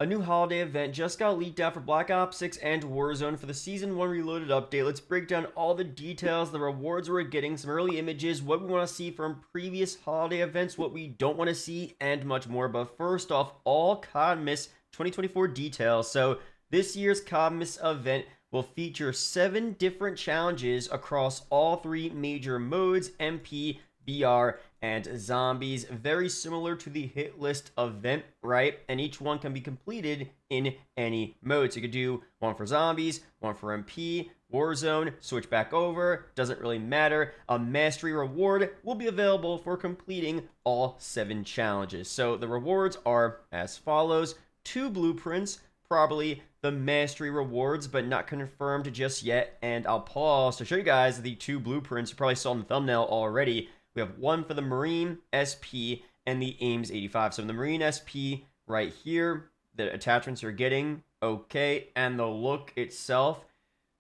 A new holiday event just got leaked out for Black Ops 6 and Warzone for the Season 1 Reloaded update. Let's break down all the details, the rewards we're getting, some early images, what we want to see from previous holiday events, what we don't want to see, and much more. But first off, all CODMIS 2024 details. So this year's CODMIS event will feature 7 different challenges across all 3 major modes, MP, BR, and zombies, very similar to the hit list event, right? And each one can be completed in any mode. So you could do one for zombies, one for MP, Warzone, switch back over, doesn't really matter. A mastery reward will be available for completing all 7 challenges. So the rewards are as follows: 2 blueprints, probably the mastery rewards, but not confirmed just yet. And I'll pause to show you guys the 2 blueprints. You probably saw in the thumbnail already. We have one for the Marine SP and the Ames 85. So the Marine SP right here, the attachments you're getting, okay. And the look itself,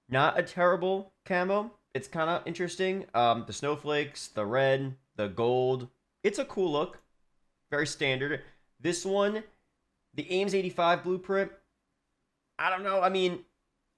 not a terrible camo. It's kind of interesting. The snowflakes, the red, the gold. It's a cool look. Very standard. This one, the Ames 85 blueprint, I don't know. I mean,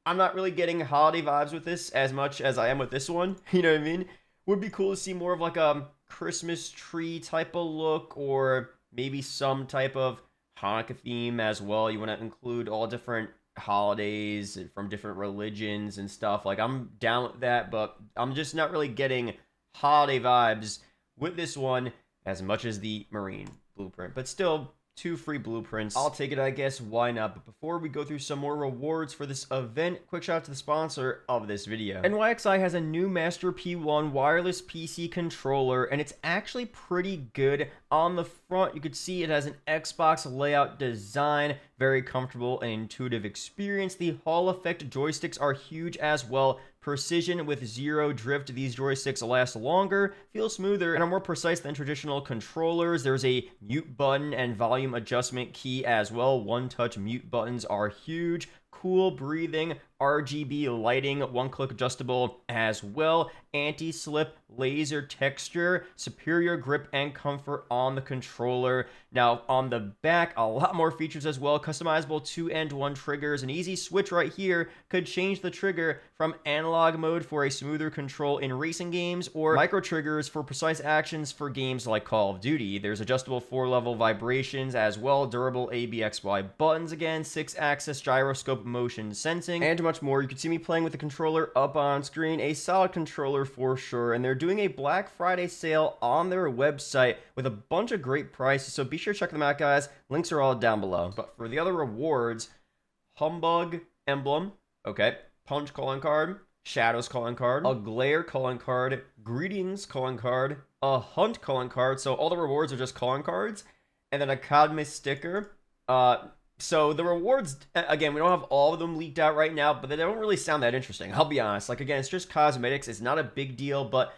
I'm not really getting holiday vibes with this as much as I am with this one. You know what I mean? Would be cool to see more of like a Christmas tree type of look, or maybe some type of Hanukkah theme as well. You want to include all different holidays from different religions and stuff. Like, I'm down with that, but I'm just not really getting holiday vibes with this one as much as the Marine blueprint. But still, 2 free blueprints. I'll take it, I guess. Why not? But before we go through some more rewards for this event, quick shout out to the sponsor of this video. NYXI has a new Master P1 wireless PC controller, and it's actually pretty good. On the front, you could see it has an Xbox layout design, very comfortable and intuitive experience. The Hall effect joysticks are huge as well. Precision with 0 drift. These joysticks last longer, feel smoother, and are more precise than traditional controllers. There's a mute button and volume adjustment key as well. One-touch mute buttons are huge. Cool breathing, RGB lighting, one-click adjustable as well. Anti-slip, laser texture, superior grip and comfort on the controller. Now, on the back, a lot more features as well. Customizable 2 and 1 triggers. An easy switch right here could change the trigger from analog mode for a smoother control in racing games, or micro triggers for precise actions for games like Call of Duty. There's adjustable 4-level vibrations as well. Durable ABXY buttons again. 6-axis gyroscope motion sensing, and much more. You can see me playing with the controller up on screen. A solid controller for sure, and they're doing a Black Friday sale on their website with a bunch of great prices, so be sure to check them out, guys. Links are all down below. But for the other rewards, Humbug emblem, okay, Punch calling card, Shadows calling card, a Glare calling card, Greetings calling card, a Hunt calling card. So all the rewards are just calling cards, and then a CODMIS sticker. So the rewards, again, we don't have all of them leaked out right now, but they don't really sound that interesting. I'll be honest. Like, again, it's just cosmetics. It's not a big deal, but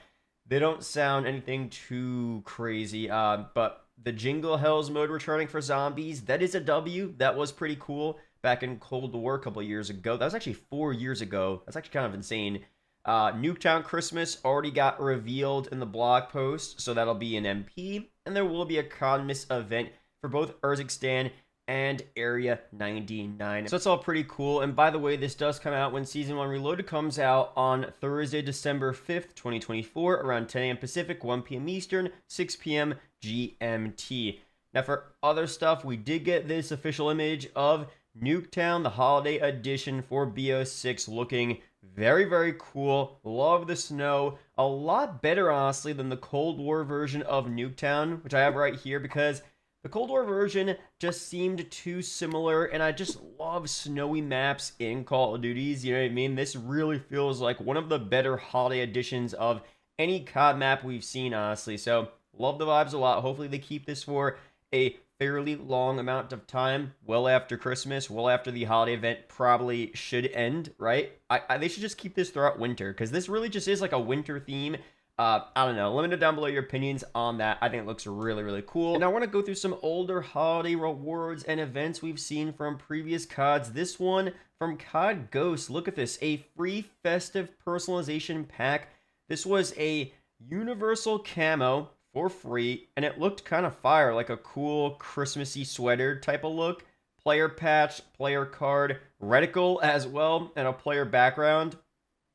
they don't sound anything too crazy. But the Jingle Hells mode returning for zombies, that is a W. That was pretty cool back in Cold War a couple of years ago. That was actually 4 years ago. That's actually kind of insane. Nuketown Christmas already got revealed in the blog post, so that'll be an MP. And there will be a CODMIS event for both Urzikstan and Area 99. So that's all pretty cool. And by the way, this does come out when Season 1 Reloaded comes out on Thursday, December 5th, 2024, around 10 a.m. Pacific, 1 p.m. Eastern, 6 p.m. GMT. Now, for other stuff, we did get this official image of Nuketown, the holiday edition for BO6, looking very, very cool. Love the snow. A lot better, honestly, than the Cold War version of Nuketown, which I have right here, because the Cold War version just seemed too similar, and I just love snowy maps in Call of Duties, you know what I mean? This really feels like one of the better holiday editions of any COD map we've seen, honestly. So, love the vibes a lot. Hopefully they keep this for a fairly long amount of time, well after Christmas, well after the holiday event probably should end, right? They should just keep this throughout winter, because this really just is like a winter theme. I don't know. Let me know down below your opinions on that. I think it looks really, really cool. And I want to go through some older holiday rewards and events we've seen from previous CODs. This one from COD Ghost. Look at this. A free festive personalization pack. This was a universal camo for free, and it looked kind of fire, like a cool Christmassy sweater type of look. player patch, player card, reticle as well, and a player background.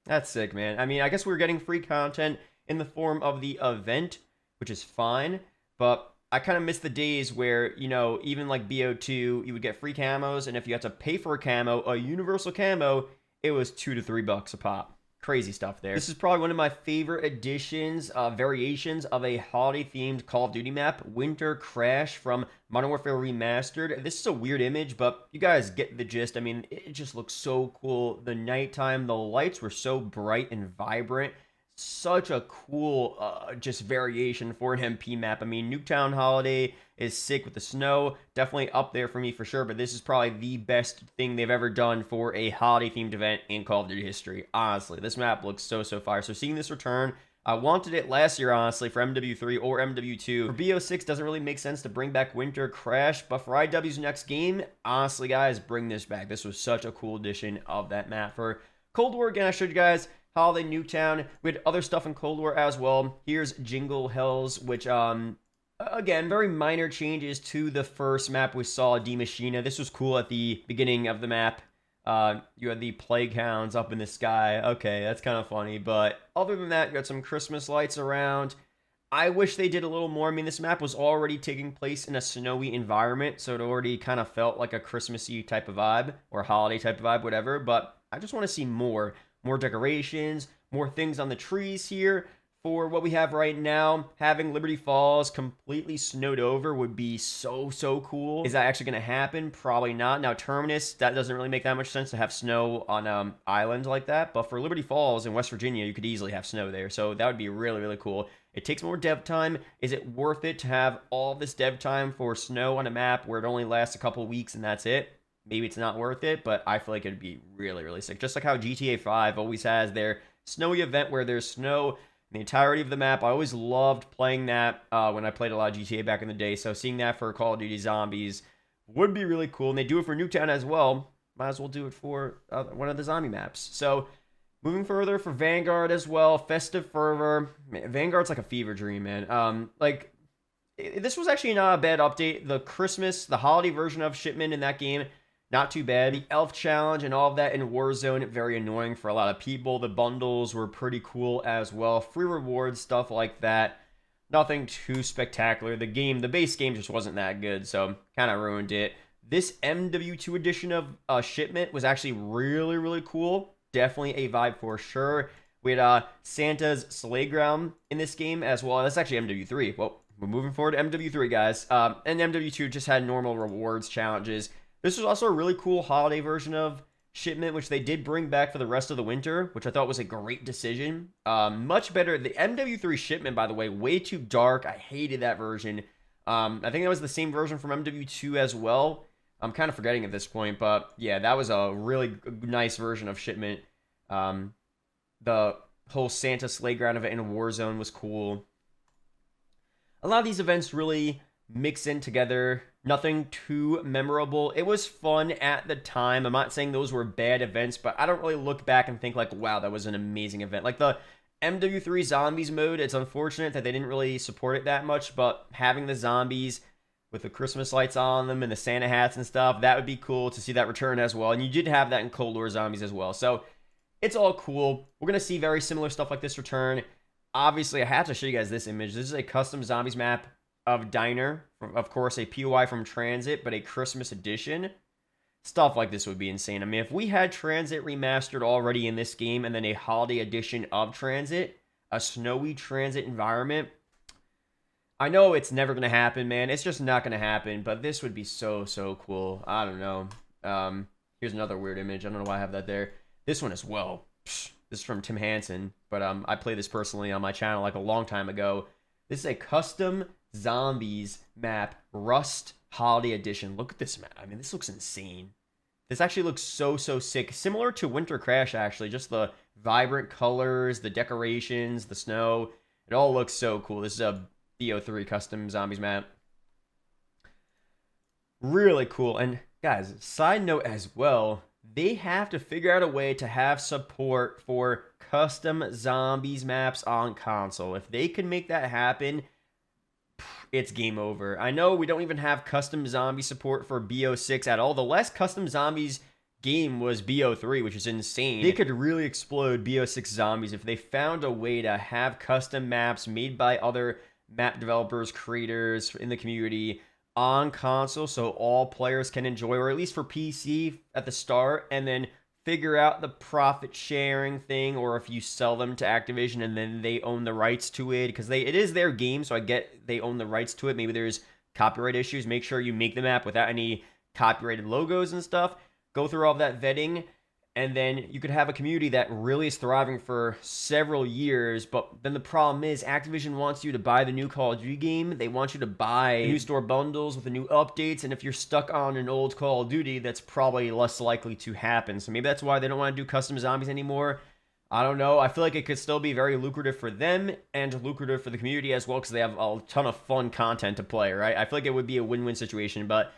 That's sick, man. I mean, I guess we're getting free content in the form of the event, which is fine, but I kind of miss the days where, you know, even like BO2, you would get free camos, and if you had to pay for a camo, a universal camo, it was $2 to $3 a pop. Crazy stuff there. This is probably one of my favorite additions, variations of a holiday-themed Call of Duty map, Winter Crash from Modern Warfare Remastered. This is a weird image, but you guys get the gist. I mean, it just looks so cool. The nighttime, the lights were so bright and vibrant. Such a cool just variation for an MP map. I mean, Nuketown Holiday is sick with the snow. Definitely up there for me for sure, but this is probably the best thing they've ever done for a holiday-themed event in Call of Duty history. Honestly, this map looks so fire. So seeing this return, I wanted it last year, honestly, for MW3 or MW2. For BO6, doesn't really make sense to bring back Winter Crash, but for IW's next game, honestly, guys, bring this back. This was such a cool addition of that map. For Cold War, again, I showed you guys Holiday Nuketown. We had other stuff in Cold War as well. Here's Jingle Hells, which, again, very minor changes to the first map we saw, D Machina. This was cool at the beginning of the map. You had the Plague Hounds up in the sky. Okay, that's kind of funny. But other than that, you got some Christmas lights around. I wish they did a little more. I mean, this map was already taking place in a snowy environment, so it already kind of felt like a Christmassy type of vibe, or holiday type of vibe, whatever. But I just want to see more. More decorations, more things on the trees here. For what we have right now, having Liberty Falls completely snowed over would be so cool. Is that actually going to happen? Probably not. Now, Terminus, that doesn't really make that much sense to have snow on islands like that. But for Liberty Falls in West Virginia, you could easily have snow there. So that would be really cool. It takes more dev time. Is it worth it to have all this dev time for snow on a map where it only lasts a couple weeks and that's it? Maybe it's not worth it, but I feel like it'd be really sick. Just like how GTA 5 always has their snowy event where there's snow in the entirety of the map. I always loved playing that when I played a lot of GTA back in the day. So seeing that for Call of Duty Zombies would be really cool. And they do it for Nuketown as well. Might as well do it for one of the zombie maps. So moving further for Vanguard as well. Festive Fervor. Man, Vanguard's like a fever dream, man. This was actually not a bad update. The holiday version of Shipment in that game, not too bad. The Elf Challenge and all of that in Warzone, very annoying for a lot of people. The bundles were pretty cool as well. Free rewards, stuff like that. Nothing too spectacular. The base game just wasn't that good, so kind of ruined it. This MW2 edition of Shipment was actually really cool. Definitely a vibe for sure. We had Santa's Sleigh Ground in this game as well. That's actually MW3. Well, we're moving forward to MW3, guys. And MW2 just had normal rewards, challenges. This was also a really cool holiday version of Shipment, which they did bring back for the rest of the winter, which I thought was a great decision. Much better. The MW3 Shipment, by the way, way too dark. I hated that version. I think that was the same version from MW2 as well. I'm kind of forgetting at this point, but yeah, that was a really nice version of Shipment. The whole Santa Sleigh Ground event in Warzone was cool. A lot of these events really mix in together. Nothing too memorable. It was fun at the time. I'm not saying those were bad events, but I don't really look back and think like, wow, that was an amazing event. Like the MW3 Zombies mode, it's unfortunate that they didn't really support it that much, but having the zombies with the Christmas lights on them and the Santa hats and stuff, that would be cool to see that return as well. And you did have that in Cold War Zombies as well. So it's all cool. We're going to see very similar stuff like this return. Obviously, I have to show you guys this image. This is a custom zombies map of Diner, of course, a POI from Transit, but a Christmas edition. Stuff like this would be insane. I mean, if we had Transit remastered already in this game and then a holiday edition of Transit, a snowy Transit environment, I know it's never going to happen, man. It's just not going to happen, but this would be so cool. I don't know. Here's another weird image. I don't know why I have that there. This one as well. This is from Tim Hansen, but I played this personally on my channel like a long time ago. This is a custom Zombies map, Rust Holiday Edition. Look at this map. I mean, this looks insane. This actually looks so sick. Similar to Winter Crash, actually. Just the vibrant colors, the decorations, the snow. It all looks so cool. This is a BO3 custom Zombies map. Really cool. And guys, side note as well, they have to figure out a way to have support for custom Zombies maps on console. If they can make that happen, it's game over. I know we don't even have custom zombie support for BO6 at all. The last custom zombies game was BO3, which is insane. They could really explode BO6 zombies if they found a way to have custom maps made by other map developers, creators in the community on console so all players can enjoy, or at least for PC at the start, and then figure out the profit sharing thing, or if you sell them to Activision and then they own the rights to it, because it is their game, so I get they own the rights to it. Maybe there's copyright issues. Make sure you make the map without any copyrighted logos and stuff. Go through all that vetting, and then you could have a community that really is thriving for several years. But then the problem is Activision wants you to buy the new Call of Duty game. They want you to buy new store bundles with the new updates. And if you're stuck on an old Call of Duty, that's probably less likely to happen. So maybe that's why they don't want to do custom zombies anymore. I don't know. I feel like it could still be very lucrative for them and lucrative for the community as well, because they have a ton of fun content to play, right? I feel like it would be a win-win situation, but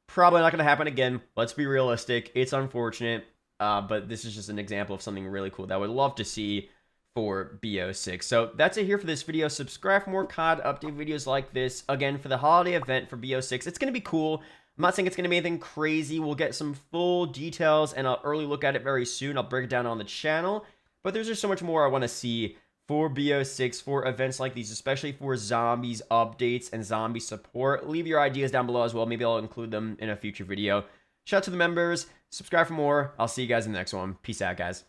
probably not going to happen again. Let's be realistic. It's unfortunate. But this is just an example of something really cool that I would love to see for BO6. So that's it here for this video. Subscribe for more COD update videos like this. Again, for the holiday event for BO6, it's going to be cool. I'm not saying it's going to be anything crazy. We'll get some full details and an early look at it very soon. I'll break it down on the channel. But there's just so much more I want to see for BO6, for events like these, especially for zombies updates and zombie support. Leave your ideas down below as well. Maybe I'll include them in a future video. Shout out to the members. Subscribe for more. I'll see you guys in the next one. Peace out, guys.